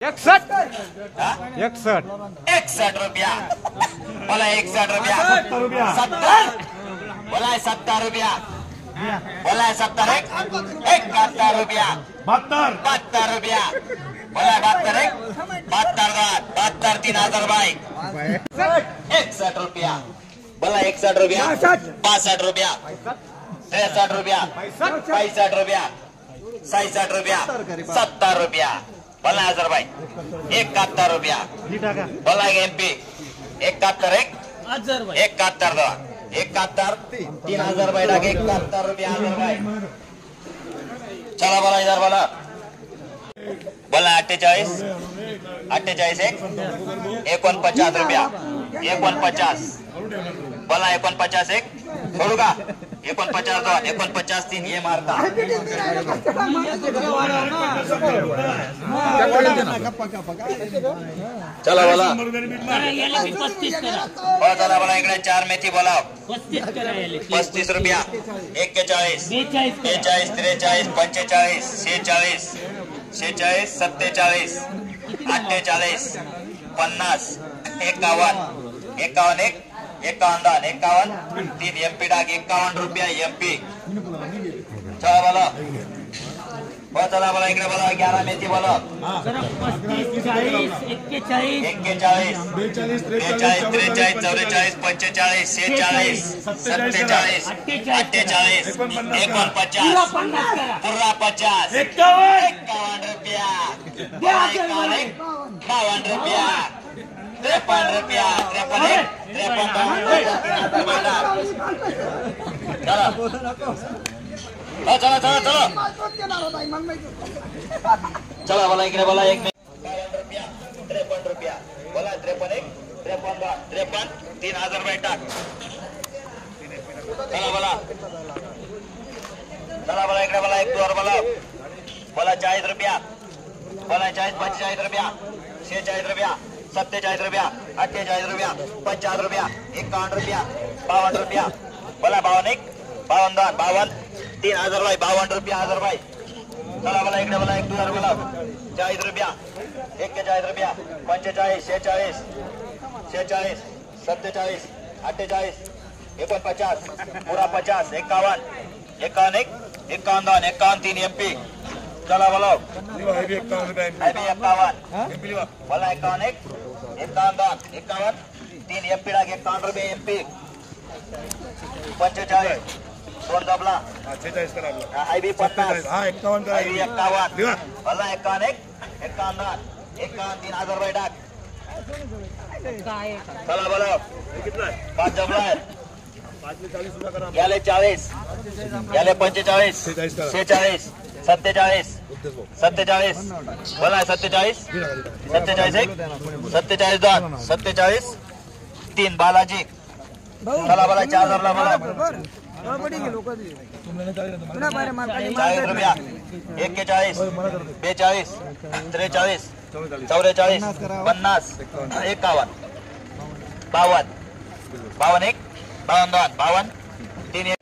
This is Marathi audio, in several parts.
61 रुपया बोला 61 रुपया 70 बोला 70 रुपया बोला 70 71 रुपया 72 रुपया बोला 72 3000 बाईक 61 रुपया बोला 61 रुपया 62 रुपया 63 रुपया 65 रुपया 66 रुपया 70 रुपया बोला 1000 बाईक 71 रुपया बोला एमपी 71 71 दो 71 3000 बाईक 71 रुपया 1000 बाईक चला बोला इधर बोला बोला 48 49 रुपया 49 बोला 49 एक छोड़ू का 49 दो 49 3 ये मारता चला बोला चला बोला इकडे 4 मेथी बोला 35 रुपया 41 43 45 46 46 47 48 50 51 51 3 एमपी डाक 51 रुपया एमपी चला बोला चला बोला इकडे बोला 11 मेथी बोला 41 41 43 44 45 46 47 48 49 पूरा 50 51 रुपया 52 रुपया 53 रुपया 53 चला चला बोला इकडे बोला 1 रुपया 53 रुपया बोला 53 3000 बाईक टाक चला बोला इकडे बोला 1 2 बोला 40 रुपया बोला 40 45 रुपया 46 रुपया 47 रुपया 48 रुपया 50 रुपया 51 रुपया 52 रुपया बोला 52 52 3000 बाई 52 रुपया 1000 बाई चला बोला इकडे बोला 1 2 बोला 40 रुपया 41 रुपया 45 46 47 48 49 पूरा 50 51 51 3 एमपी चला बोलो बोला 51 3 एमपी डाक 51 रुपये एमपी 45 दोन दबला 46 आईबी 50 आईबी 51 बोला 51 3000 बाई डाक चला बोलो 5 दबला याले 40 याले 45 46 47 बोला 47 2 47 3 बालाजी चला बोला 4 दबला बोला 40 रुपया 41 42 43 44 50 51 52 3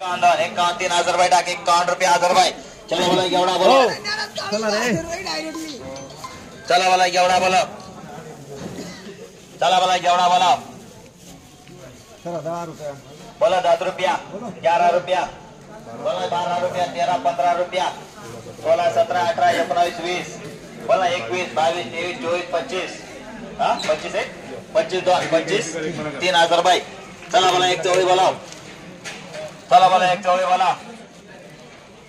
3000 बाई टाक 51 रुपया 1000 बाई चला बोला एवढा बोला चला बोला एवढा बोला चला बोला एवढा बोला बोला 10 रुपया 11 रुपया बोला 12 रुपया 13 15 रुपया 16 17 18 19 20 बोला 21 22 23 24 25 25 25 3000 बाई चला बोला 1 चौड़ी बोला चला बोला 1 चौड़ी बोला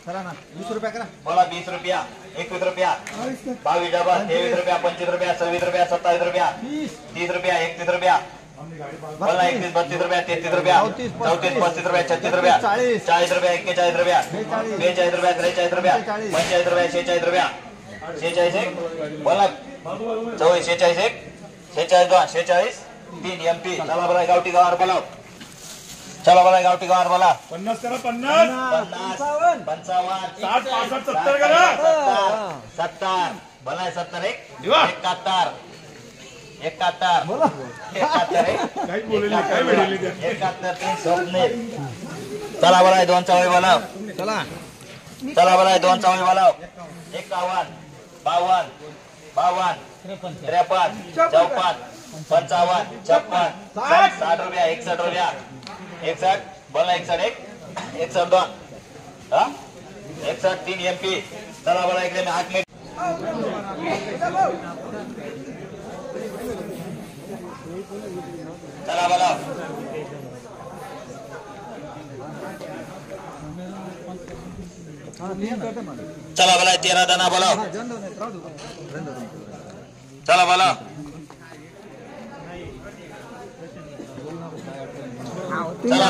चला ना 20 रुपया करा बोला 20 रुपया 21 रुपया 22 डबल 23 रुपया 25 रुपया 26 रुपया 27 रुपया 30 रुपया 31 रुपया बोला 21 32 रुपया 33 रुपया 34 35 रुपया 36 रुपया 40 रुपया 41 रुपया 42 रुपया 43 रुपया 45 रुपया 46 रुपया 46 बोला 46 3 एमपी चला बोला गावठी गावावर बोला चला बोला गावठी गावावर बोला 50 करा 50 55 60 65 70 करा 70 बोला 70 71 बोला 71 काही बोलले काय भेटले 71 3 स्वप्ने चला बोला 2 चवळी बोला चला बोला 2 चवळी बोला 51 52 52 53 54 55 56 60 रुपया 61 रुपया 61 बोला 61 1 61 2 हा 61 3 MP चला बोला इकडे मी 8 मिनिट चला बोला चला बोला 13 दाना बोला चला बोला चला